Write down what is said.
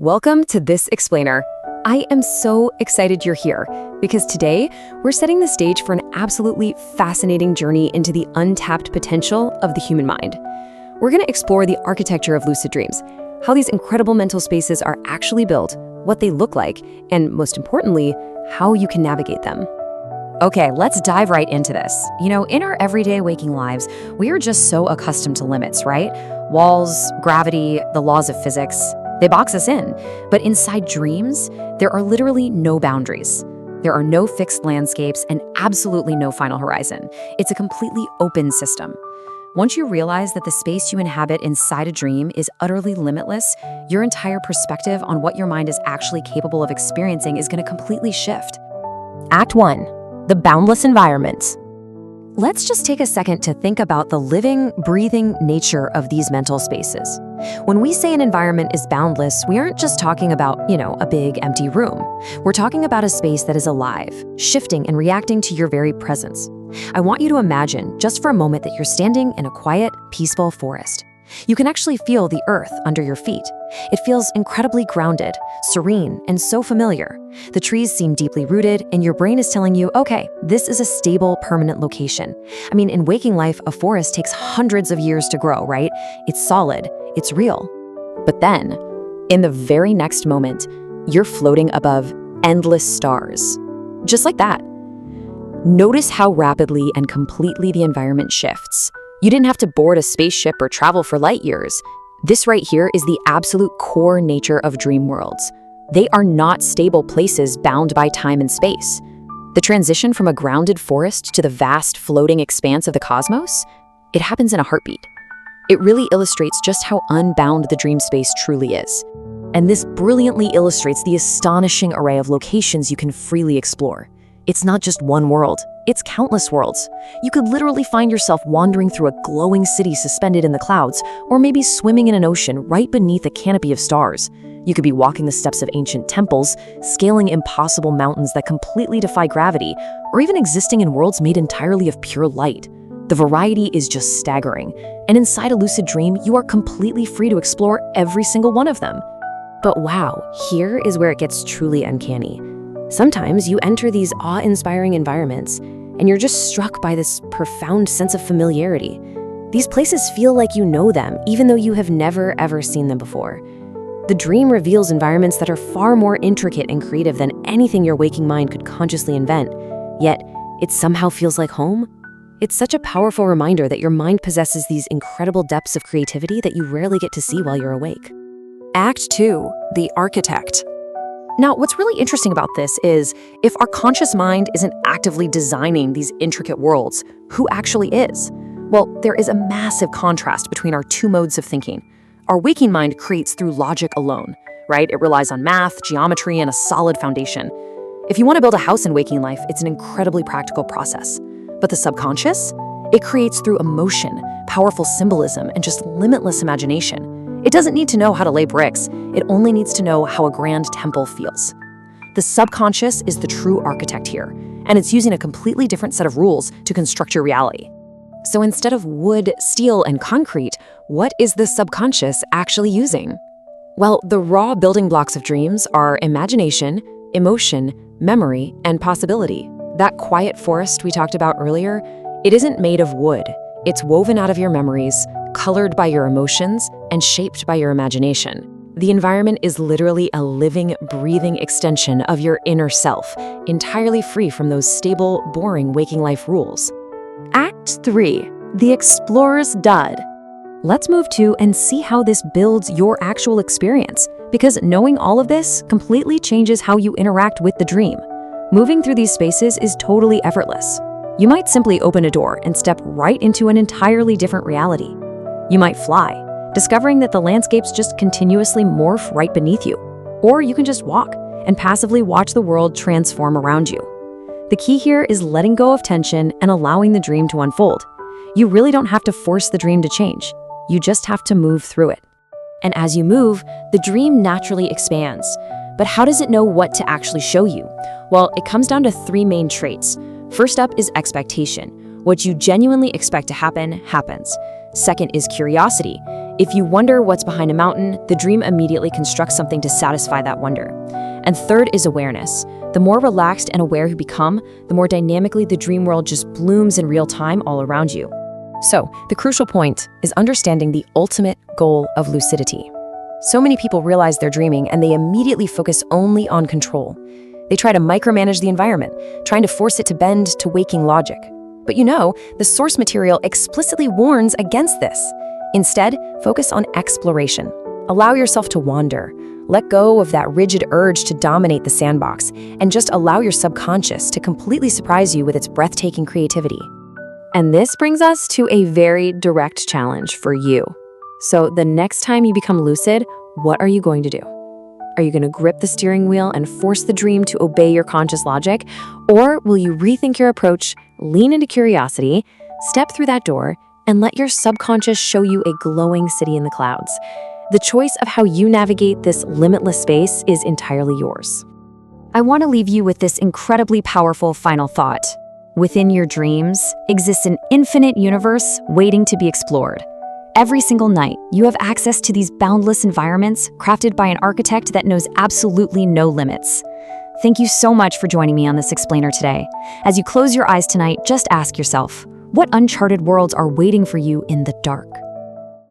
Welcome to This Explainer. I am so excited you're here because today we're setting the stage for an absolutely fascinating journey into the untapped potential of the human mind. We're going to explore the architecture of lucid dreams, how these incredible mental spaces are actually built, what they look like, and most importantly, how you can navigate them. Okay, let's dive right into this. In our everyday waking lives, we are just so accustomed to limits, right? Walls, gravity, the laws of physics. They box us in. But inside dreams, there are literally no boundaries. There are no fixed landscapes and absolutely no final horizon. It's a completely open system. Once you realize that the space you inhabit inside a dream is utterly limitless, your entire perspective on what your mind is actually capable of experiencing is going to completely shift. Act 1. The boundless environments. Let's just take a second to think about the living, breathing nature of these mental spaces. When we say an environment is boundless, we aren't just talking about, a big empty room. We're talking about a space that is alive, shifting and reacting to your very presence. I want you to imagine, just for a moment, that you're standing in a quiet, peaceful forest. You can actually feel the earth under your feet. It feels incredibly grounded, serene, and so familiar. The trees seem deeply rooted, and your brain is telling you, okay, this is a stable, permanent location. In waking life, a forest takes hundreds of years to grow, right? It's solid, it's real. But then, in the very next moment, you're floating above endless stars. Just like that. Notice how rapidly and completely the environment shifts. You didn't have to board a spaceship or travel for light years. This right here is the absolute core nature of dream worlds. They are not stable places bound by time and space. The transition from a grounded forest to the vast floating expanse of the cosmos, it happens in a heartbeat. It really illustrates just how unbound the dream space truly is. And this brilliantly illustrates the astonishing array of locations you can freely explore. It's not just one world, it's countless worlds. You could literally find yourself wandering through a glowing city suspended in the clouds, or maybe swimming in an ocean right beneath a canopy of stars. You could be walking the steps of ancient temples, scaling impossible mountains that completely defy gravity, or even existing in worlds made entirely of pure light. The variety is just staggering, and inside a lucid dream, you are completely free to explore every single one of them. But wow, here is where it gets truly uncanny. Sometimes you enter these awe-inspiring environments, and you're just struck by this profound sense of familiarity. These places feel like you know them, even though you have never, ever seen them before. The dream reveals environments that are far more intricate and creative than anything your waking mind could consciously invent, yet it somehow feels like home. It's such a powerful reminder that your mind possesses these incredible depths of creativity that you rarely get to see while you're awake. Act 2. The architect. Now, what's really interesting about this is, if our conscious mind isn't actively designing these intricate worlds, who actually is? Well, there is a massive contrast between our two modes of thinking. Our waking mind creates through logic alone, right? It relies on math, geometry, and a solid foundation. If you want to build a house in waking life, it's an incredibly practical process. But the subconscious? It creates through emotion, powerful symbolism, and just limitless imagination. It doesn't need to know how to lay bricks, it only needs to know how a grand temple feels. The subconscious is the true architect here, and it's using a completely different set of rules to construct your reality. So instead of wood, steel, and concrete, what is the subconscious actually using? Well, the raw building blocks of dreams are imagination, emotion, memory, and possibility. That quiet forest we talked about earlier, it isn't made of wood. It's woven out of your memories, colored by your emotions, and shaped by your imagination. The environment is literally a living, breathing extension of your inner self, entirely free from those stable, boring waking life rules. Act 3. The explorer's dud. Let's move to and see how this builds your actual experience, because knowing all of this completely changes how you interact with the dream. Moving through these spaces is totally effortless. You might simply open a door and step right into an entirely different reality. You might fly, discovering that the landscapes just continuously morph right beneath you. Or you can just walk and passively watch the world transform around you. The key here is letting go of tension and allowing the dream to unfold. You really don't have to force the dream to change. You just have to move through it. And as you move, the dream naturally expands. But how does it know what to actually show you? Well, it comes down to 3 main traits. First up is expectation. What you genuinely expect to happen, happens. Second is curiosity. If you wonder what's behind a mountain, the dream immediately constructs something to satisfy that wonder. And third is awareness. The more relaxed and aware you become, the more dynamically the dream world just blooms in real time all around you. So, the crucial point is understanding the ultimate goal of lucidity. So many people realize they're dreaming and they immediately focus only on control. They try to micromanage the environment, trying to force it to bend to waking logic. But the source material explicitly warns against this. Instead, focus on exploration. Allow yourself to wander. Let go of that rigid urge to dominate the sandbox, and just allow your subconscious to completely surprise you with its breathtaking creativity. And this brings us to a very direct challenge for you. So the next time you become lucid, what are you going to do? Are you going to grip the steering wheel and force the dream to obey your conscious logic? Or will you rethink your approach, lean into curiosity, step through that door, and let your subconscious show you a glowing city in the clouds? The choice of how you navigate this limitless space is entirely yours. I want to leave you with this incredibly powerful final thought. Within your dreams exists an infinite universe waiting to be explored. Every single night, you have access to these boundless environments crafted by an architect that knows absolutely no limits. Thank you so much for joining me on this explainer today. As you close your eyes tonight, just ask yourself, what uncharted worlds are waiting for you in the dark?